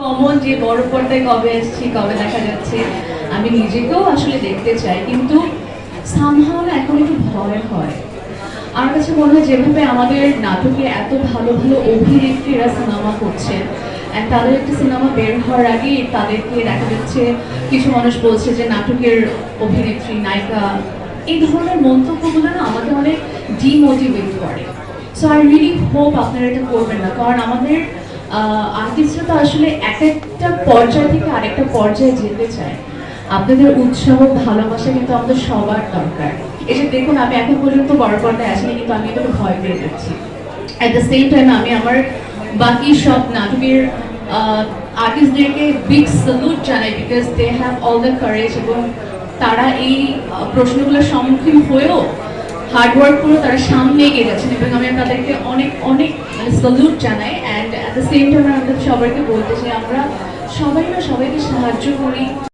Common যে বড় পর্দায় কবে আসছি কবে দেখা যাচ্ছে আমি নিজেকেও আসলে দেখতে চাই, কিন্তু সামহাও এখন একটু ভয় হয়। আমার কাছে মনে হয় যেভাবে আমাদের নাটকে এত ভালো ভালো অভিনেত্রীরা সিনেমা করছেন, তাদের একটা সিনেমা বের হওয়ার আগেই তাদেরকে দেখা যাচ্ছে কিছু মানুষ বলছে যে নাটকের অভিনেত্রী নায়িকা, এই ধরনের মন্তব্যগুলো না আমাকে অনেক ডিমোটিভেট করে। সো আই রিয়েলি হোপ আপনারা এটা করবেন না, কারণ আমাদের আর্টিস্টরা তো আসলে এক একটা পর্যায় থেকে আরেকটা পর্যায়ে যেতে চায়। আপনাদের উৎসাহ ভালোবাসা কিন্তু আমাদের সবার দরকার। এই যে দেখুন, আমি এখন পর্যন্ত বড় পর্দায় আসিনি, কিন্তু আমি একটু ভয় পেয়ে যাচ্ছি। অ্যাট দ্য সেম টাইম আমি আমার বাকি সব নাটকের আর্টিস্টদেরকে বিগ স্যালুট জানাই, because they have all the courage, এবং তারা এই প্রশ্নগুলোর সম্মুখীন হয়েও হার্ডওয়ার্ক করে তারা সামনে এগিয়ে যাচ্ছেন, এবং আমি তাদেরকে অনেক অনেক মানে স্যালুট জানাই। And at the same time আমাদের সবাইকে বলতে চাই আমরা সবাই না সবাইকে সাহায্য করি।